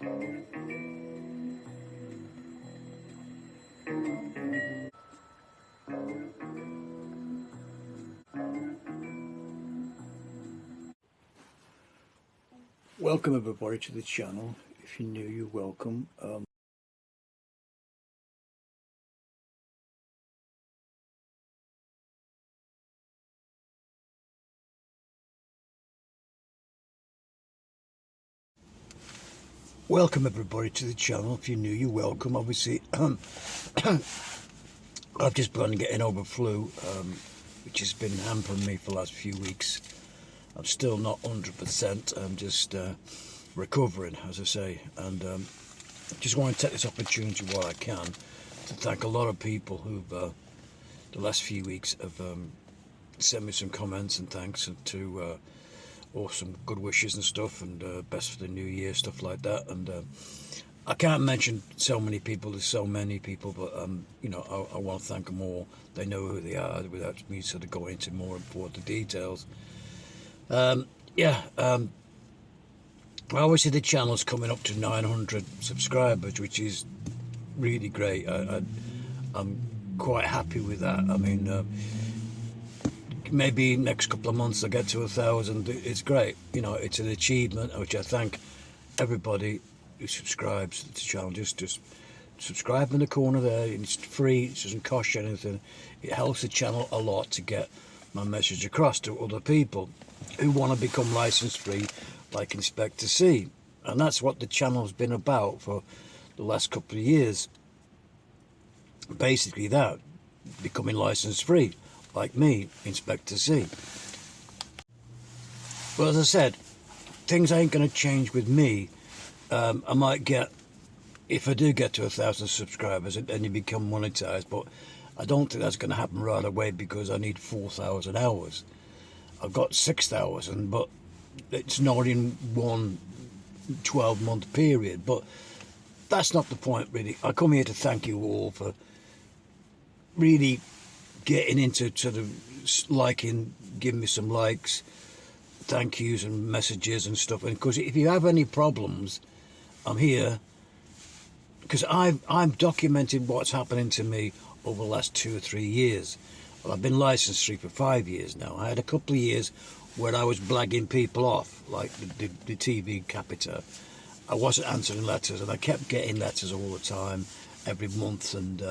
Welcome everybody to the channel. If you're new, you're welcome. Welcome everybody to the channel. If you're new, you're welcome. Obviously, I've just been getting over flu, which has been hampering me for the last few weeks. I'm still not 100%. I'm just recovering, as I say, and just want to take this opportunity while I can to thank a lot of people who've the last few weeks have sent me some comments and thanks, and to or some good wishes and stuff, and best for the new year, stuff like that. And I can't mention so many people, there's so many people, but you know, I want to thank them all. They know who they are without me sort of going into more important details. Obviously the channel's coming up to 900 subscribers, which is really great. I'm quite happy with that. I mean, maybe next couple of months I'll get to 1,000. It's great, you know, it's an achievement, which I thank everybody who subscribes to the channel. Just subscribe in the corner there. It's free, it doesn't cost you anything. It helps the channel a lot to get my message across to other people who want to become license free, like Inspector C. And that's what the channel's been about for the last couple of years. Basically that, becoming license free, like me, Inspector C. But as I said, things ain't going to change with me. I might get, if I do get to 1,000 subscribers, and you become monetized, but I don't think that's going to happen right away, because I need 4,000 hours. I've got 6,000, but it's not in one 12-month period. But that's not the point, really. I come here to thank you all for really getting into sort of liking, giving me some likes, thank yous and messages and stuff. And because if you have any problems, I'm here, because I've documented what's happening to me over the last 2 or 3 years. Well, I've been licensed free for 5 years now. I had a couple of years where I was blagging people off, like the TV Capita. I wasn't answering letters, and I kept getting letters all the time, every month. And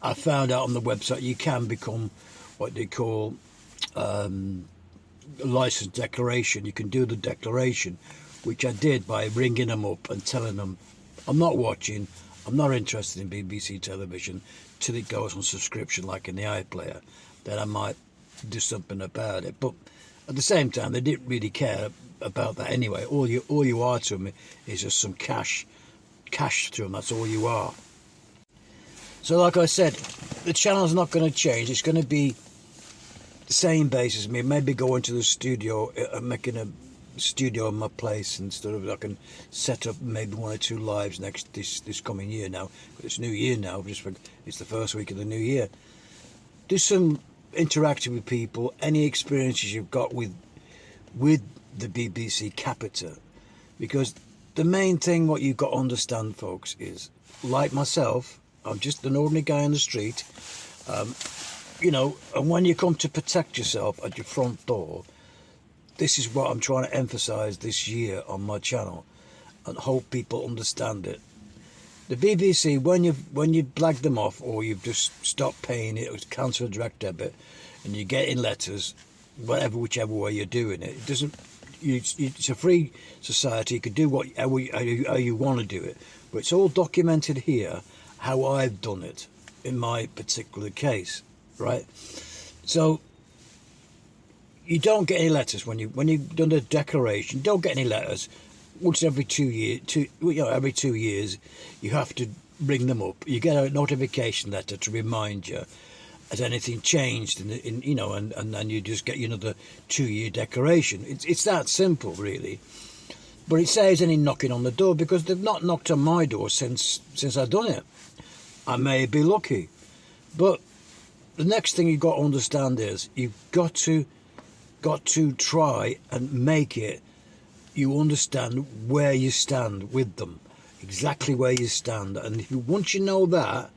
I found out on the website you can become what they call license declaration. You can do the declaration, which I did by ringing them up and telling them I'm not watching, I'm not interested in BBC television till it goes on subscription, like in the iPlayer. Then I might do something about it. But at the same time, they didn't really care about that anyway. All you are to me is just some cash to them. That's all you are. So like I said, the channel's not going to change. It's going to be the same basis. Me maybe going to the studio, making a studio in my place, and sort of I can set up maybe 1 or 2 lives this coming year now. It's New Year now. It's the first week of the new year. Do some interacting with people. Any experiences you've got with the BBC Capita, because the main thing what you've got to understand, folks, is like myself, I'm just an ordinary guy on the street. You know, and when you come to protect yourself at your front door, this is what I'm trying to emphasize this year on my channel, and hope people understand it. The BBC, when you blag them off, or you've just stopped paying it, or cancel a direct debit, and you're getting letters, whichever way you're doing it, it doesn't. It's a free society. You can do how you want to do it, but it's all documented here how I've done it in my particular case, right? So you don't get any letters when you've done the declaration. You don't get any letters. Once every 2 years, every 2 years, you have to bring them up. You get a notification letter to remind you has anything changed, and then you just get another 2-year declaration. It's that simple, really. But it saves any knocking on the door, because they've not knocked on my door since I've done it. I may be lucky, but the next thing you've got to understand is you've got to try and make it you understand where you stand with them, exactly where you stand. And if you, once you know that,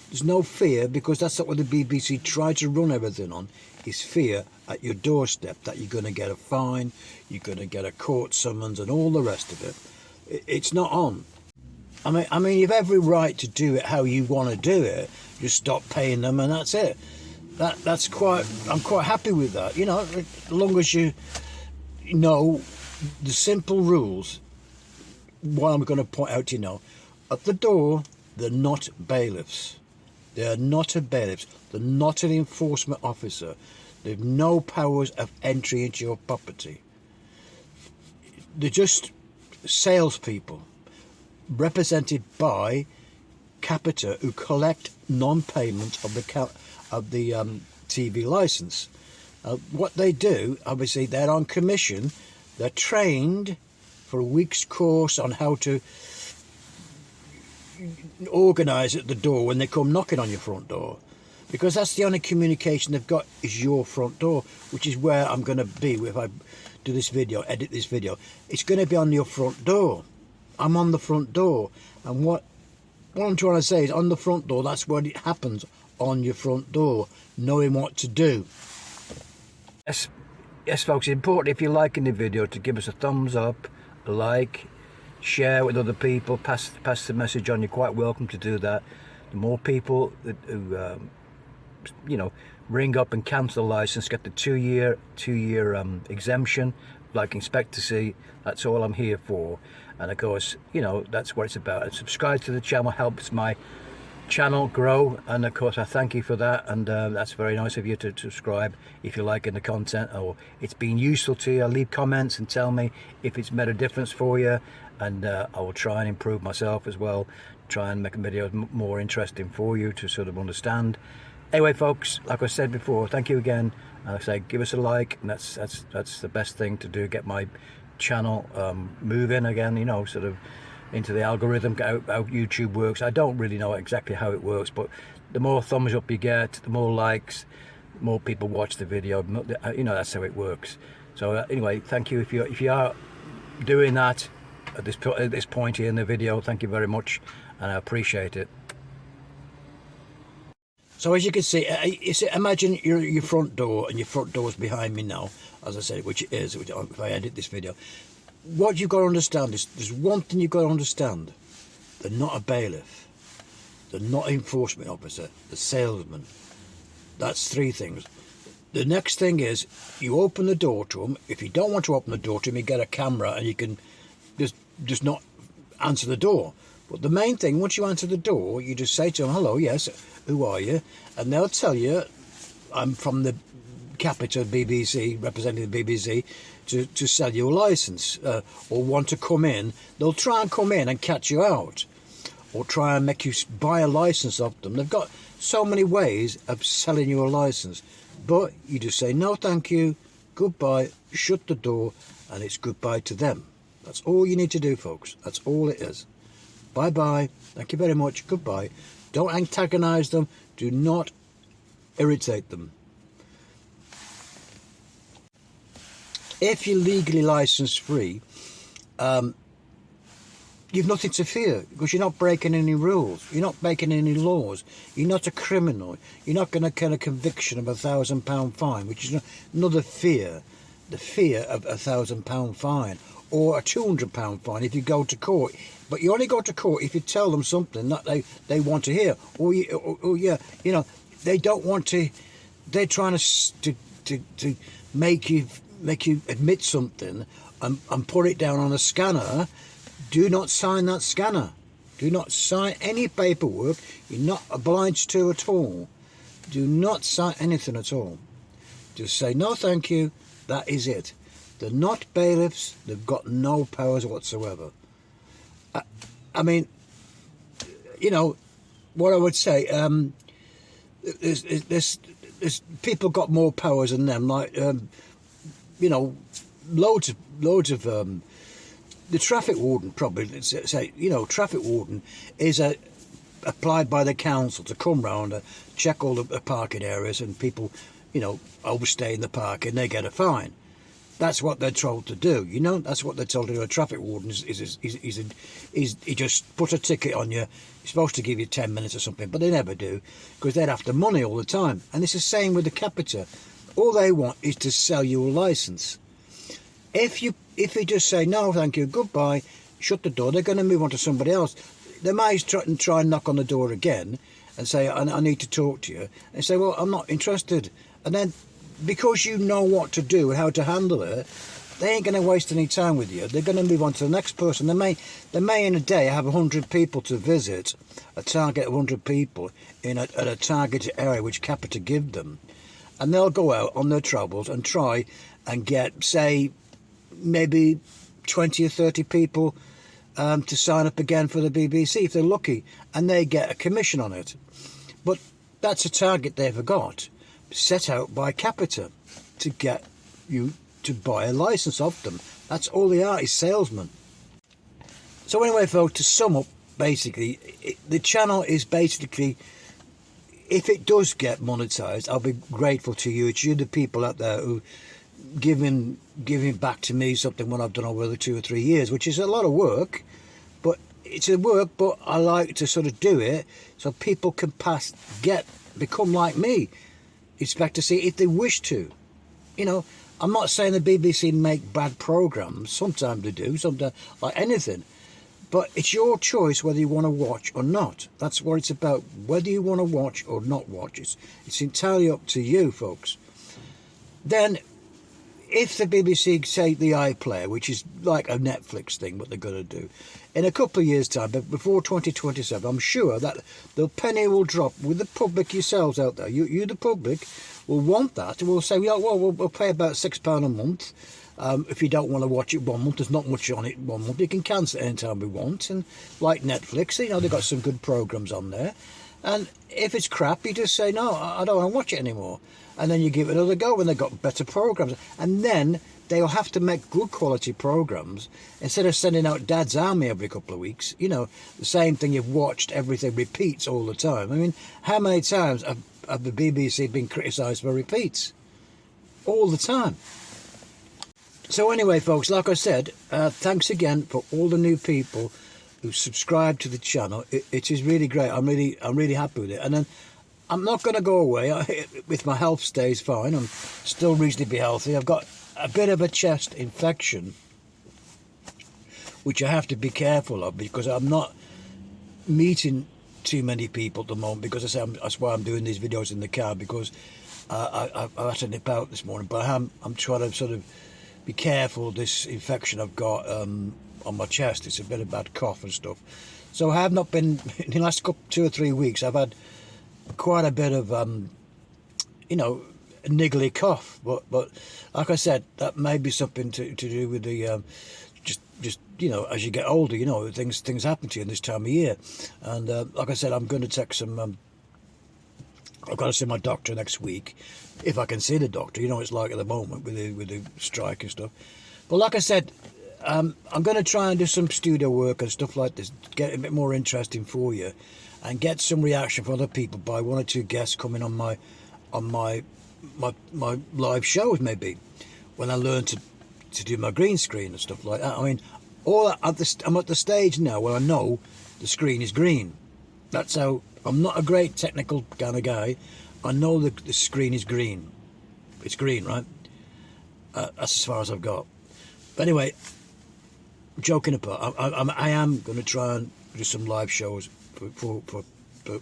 there's no fear, because that's not what the BBC try to run everything on, is fear at your doorstep, that you're going to get a fine, you're going to get a court summons and all the rest of it. It's not on. I mean, you've every right to do it how you want to do it. Just stop paying them and that's it. That's quite, I'm quite happy with that. You know, as long as you know the simple rules. What I'm going to point out to you now, at the door, they're not bailiffs. They are not a bailiff. They're not an enforcement officer. They've no powers of entry into your property. They're just salespeople represented by Capita, who collect non-payment of the TV license. What they do, obviously, they're on commission. They're trained for a week's course on how to organise at the door when they come knocking on your front door, because that's the only communication they've got, is your front door, which is where I'm going to be if I do this video, edit this video. It's going to be on your front door. I'm on the front door, and what I'm trying to say is, on the front door, that's what it happens, on your front door, knowing what to do. Yes folks, it's important, if you're liking the video, to give us a thumbs up, a like, share with other people, pass the message on. You're quite welcome to do that. The more people who you know, ring up and cancel the license, get the two-year exemption, like expectancy. That's all I'm here for. And of course, you know, that's what it's about. And subscribe to the channel helps my channel grow, and of course I thank you for that. And that's very nice of you to subscribe if you're liking the content or it's been useful to you. Leave comments and tell me if it's made a difference for you, and I will try and improve myself as well, try and make a video more interesting for you to sort of understand. Anyway folks, like I said before, thank you again, and I say give us a like, and that's the best thing to do, get my channel moving again, you know, sort of into the algorithm, how YouTube works. I don't really know exactly how it works, but the more thumbs up you get, the more likes, the more people watch the video, you know, that's how it works. So anyway, thank you if you are doing that at this point here in the video. Thank you very much, and I appreciate it. So as you can see, imagine your front door, and your front door's behind me now, as I said, which it is, if I edit this video. What you've got to understand is, there's one thing you've got to understand. They're not a bailiff. They're not an enforcement officer. They're salesmen. That's three things. The next thing is, you open the door to them. If you don't want to open the door to them, you get a camera and you can just not answer the door. But the main thing, once you answer the door, you just say to them, hello, yes, who are you? And they'll tell you, I'm from the Capita BBC, representing the BBC, to sell you a licence, or want to come in. They'll try and come in and catch you out, or try and make you buy a licence off them. They've got so many ways of selling you a licence, but you just say no thank you, goodbye, shut the door, and it's goodbye to them. That's all you need to do, folks. That's all it is. Bye bye, thank you very much, goodbye. Don't antagonise them, do not irritate them. If you're legally licensed free, you've nothing to fear, because you're not breaking any rules, you're not breaking any laws, you're not a criminal, you're not going to get a conviction of £1,000 fine, which is another fear, the fear of £1,000 fine, or a £200 fine if you go to court. But you only go to court if you tell them something that they want to hear, or yeah, you know, they don't want to, they're trying to make you admit something and put it down on a scanner. Do not sign that scanner. Do not sign any paperwork. You're not obliged to at all. Do not sign anything at all. Just say no thank you. That is it. They're not bailiffs. They've got no powers whatsoever. I mean, you know, what I would say, there's people got more powers than them, like you know, loads of the traffic warden, probably say, you know, traffic warden is applied by the council to come round and check all the parking areas, and people, you know, overstay in the park and they get a fine. That's what they're told to do, you know. That's what they're told to do. A traffic warden is he just put a ticket on you. He's supposed to give you 10 minutes or something, but they never do, because they're after money all the time. And it's the same with the Capita. All they want is to sell you a license. If you just say no, thank you, goodbye, shut the door, they're going to move on to somebody else. They might try and knock on the door again and say, I need to talk to you. And say, well, I'm not interested. And then, because you know what to do and how to handle it, they ain't going to waste any time with you. They're going to move on to the next person. They may in a day have 100 people to visit, a target of 100 people at a targeted area which Capita give them. And they'll go out on their travels and try and get, say, maybe 20 or 30 people to sign up again for the BBC if they're lucky, and they get a commission on it. But that's a target they've got, set out by Capita, to get you to buy a license off them. That's all they are, is salesmen. So anyway, folks, to sum up, basically, the channel is basically, if it does get monetized, I'll be grateful to you. It's you, the people out there, who giving back to me something what I've done over the 2 or 3 years, which is a lot of work, but it's a work, but I like to sort of do it so people can become like me, expect to see if they wish to. You know, I'm not saying the BBC make bad programmes. Sometimes they do, sometimes, like anything. But it's your choice whether you want to watch or not. That's what it's about, whether you want to watch or not watch. It's entirely up to you, folks. Then, if the BBC say the iPlayer, which is like a Netflix thing, what they're going to do, in a couple of years' time, but before 2027, I'm sure that the penny will drop with the public yourselves out there. You the public, will want that. We'll say, yeah, well, we'll pay about £6 a month. If you don't want to watch it 1 month, there's not much on it 1 month. You can cancel it anytime we want. And like Netflix, you know, they've got some good programmes on there. And if it's crap, you just say, no, I don't want to watch it anymore. And then you give it another go when they've got better programmes. And then they'll have to make good quality programmes instead of sending out Dad's Army every couple of weeks. You know, the same thing you've watched, everything repeats all the time. I mean, how many times have the BBC been criticised for repeats? All the time. So anyway, folks, like I said, thanks again for all the new people who subscribe to the channel. It is really great. I'm really happy with it. And then I'm not going to go away. If my health stays fine, I'm still reasonably healthy. I've got a bit of a chest infection, which I have to be careful of, because I'm not meeting too many people at the moment, because I say that's why I'm doing these videos in the car, because I had to nip out this morning. But I'm trying to sort of be careful of this infection I've got on my chest. It's a bit of bad cough and stuff. So I have not been, in the last 2 or 3 weeks, I've had quite a bit of, you know, a niggly cough. But like I said, that may be something to do with the, just you know, as you get older, you know, things happen to you in this time of year. And like I said, I'm going to take some, I've got to see my doctor next week, if I can see the doctor. You know, it's like at the moment with the strike and stuff. But like I said, I'm going to try and do some studio work and stuff like this, get it a bit more interesting for you, and get some reaction from other people by 1 or 2 guests coming on my live shows, maybe, when I learn to do my green screen and stuff like that. I mean, I'm at the stage now where I know the screen is green. That's how. I'm not a great technical kind of guy. I know the screen is green. It's green, right? That's as far as I've got. But anyway, joking apart, I am going to try and do some live shows for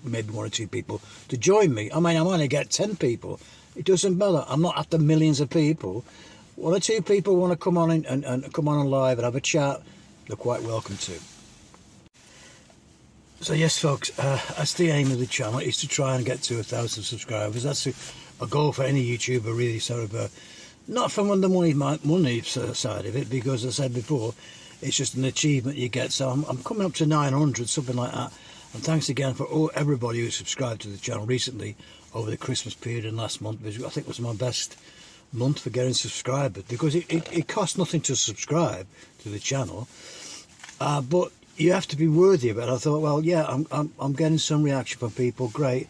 maybe 1 or 2 people to join me. I mean, I might get 10 people. It doesn't matter. I'm not after millions of people. 1 or 2 people want to come on and come on live and have a chat, they're quite welcome to. So yes, folks, that's the aim of the channel, is to try and get to 1,000 subscribers. That's a goal for any YouTuber, really, sort of, not from the money side of it, because as I said before, it's just an achievement you get. So I'm coming up to 900, something like that. And thanks again for everybody who subscribed to the channel recently over the Christmas period and last month, which I think was my best month for getting subscribers, because it costs nothing to subscribe to the channel, but you have to be worthy of it. I thought, well, yeah, I'm getting some reaction from people, great,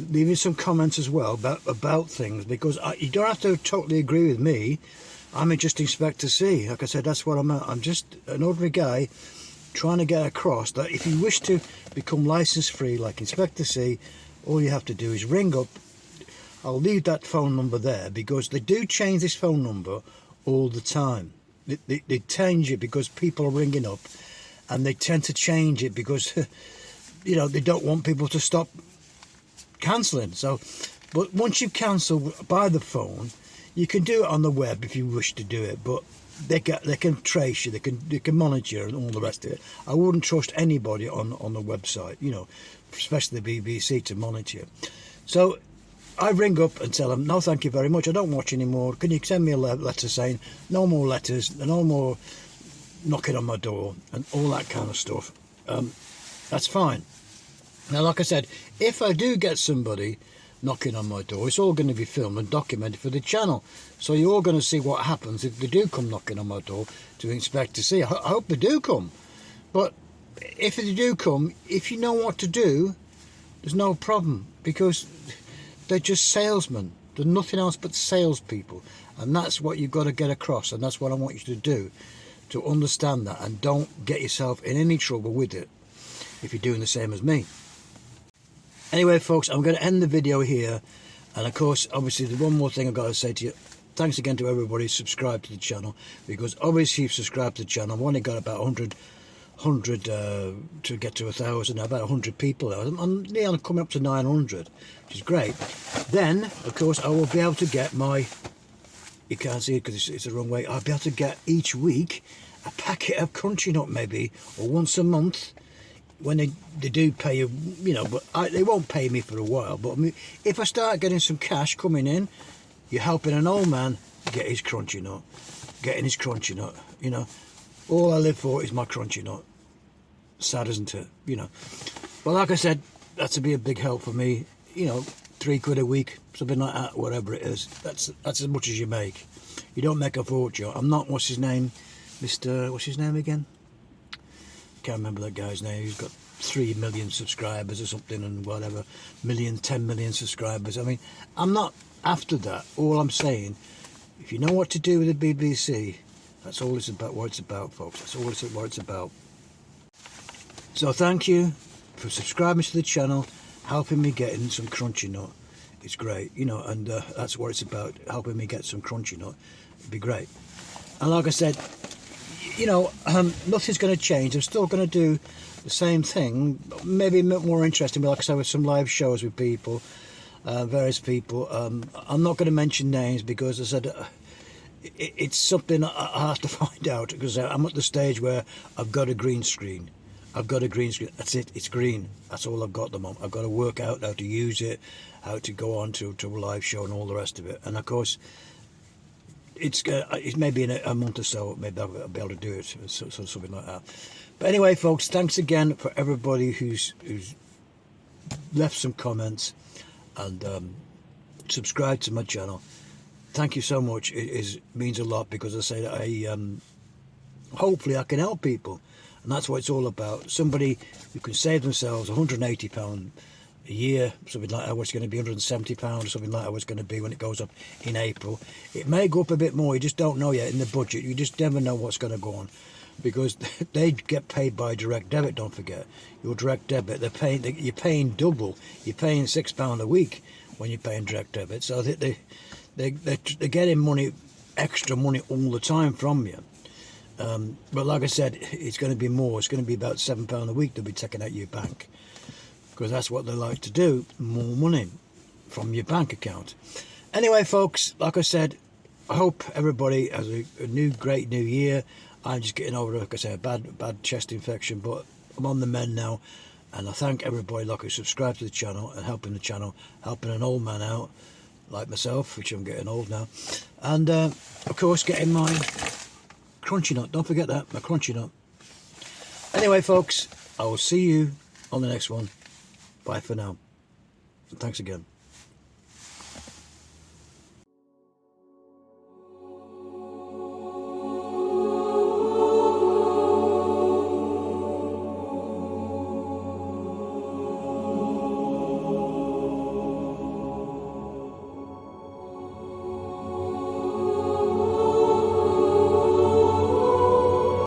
leaving some comments as well about things, because you don't have to totally agree with me, I'm just inspect to see. Like I said, that's what I'm at. I'm just an ordinary guy trying to get across that if you wish to become license free like inspect to see, all you have to do is ring up. I'll leave that phone number there because they do change this phone number all the time. They change it because people are ringing up, and they tend to change it because you know, they don't want people to stop cancelling. So, but once you cancel by the phone, you can do it on the web if you wish to do it, but they can trace you, they can monitor you and all the rest of it. I wouldn't trust anybody on the website, you know, especially the BBC, to monitor you. So I ring up and tell them, no thank you very much, I don't watch anymore, can you send me a letter saying no more letters, no more knocking on my door and all that kind of stuff. That's fine. Now, like I said, if I do get somebody knocking on my door, it's all going to be filmed and documented for the channel, so you're all going to see what happens if they do come knocking on my door to inspect to see. I hope they do come, but if they do come, if you know what to do, there's no problem, because they're just salesmen. They're nothing else but salespeople, and that's what you've got to get across, and that's what I want you to do, to understand that, and don't get yourself in any trouble with it if you're doing the same as me. Anyway, folks, I'm going to end the video here. And of course, obviously, the one more thing I've got to say to you, thanks again to everybody who subscribed to the channel, because obviously you've subscribed to the channel. I've only got about 100 to get to 1,000, about 100 people now. I'm nearly coming up to 900, which is great. Then, of course, I will be able to get my, you can't see it because it's the wrong way, I'll be able to get each week a packet of Crunchy Nut maybe, or once a month, when they do pay you, you know, but they won't pay me for a while. But I mean, if I start getting some cash coming in, you're helping an old man get his Crunchy Nut, getting his Crunchy Nut, you know. All I live for is my Crunchy Nut. Sad, isn't it? You know. But like I said, that's to be a big help for me, you know, £3 a week, something like that, whatever it is. That's as much as you make. You don't make a fortune. I'm not, what's his name? What's his name again? Can't remember that guy's name. He's got 3 million subscribers or something, and whatever, 10 million subscribers. I mean, I'm not after that. All I'm saying, if you know what to do with the BBC, that's all it's about. What it's about, folks. That's all what it's about. So thank you for subscribing to the channel, helping me getting some Crunchy Nut. It's great, you know, and that's what it's about, helping me get some Crunchy Nut. It'd be great. And like I said, you know, nothing's going to change. I'm still going to do the same thing, maybe a bit more interesting, but like I said, with some live shows with people, various people. I'm not going to mention names because I said it's something I have to find out, because I'm at the stage where I've got a green screen. I've got a green screen. That's it. It's green. That's all I've got at the moment. I've got to work out how to use it, how to go on to a live show and all the rest of it. And of course, it's maybe in a month or so, maybe I'll be able to do it, so something like that. But anyway, folks, thanks again for everybody who's left some comments and subscribed to my channel. Thank you so much. It means a lot, because I say that hopefully I can help people, and that's what it's all about. Somebody who can save themselves £180 a year, something like that. What's going to be £170 or something like that. What's going to be when it goes up in April. It may go up a bit more. You just don't know yet in the budget. You just never know what's going to go on, because they get paid by direct debit. Don't forget your direct debit. You're paying double. You're paying £6 a week when you're paying direct debit. So they're getting money, extra money all the time from you. But like I said, it's going to be more. It's going to be about £7 a week they'll be taking out your bank, because that's what they like to do, more money from your bank account. Anyway, folks, like I said, I hope everybody has a great new year. I'm just getting over, like I say, a bad chest infection, but I'm on the mend now. And I thank everybody like who subscribed to the channel and helping the channel, helping an old man out like myself, which I'm getting old now. And of course, getting my Crunchy Nut. Don't forget that, my Crunchy Nut. Anyway, folks, I will see you on the next one. Bye for now. And thanks again.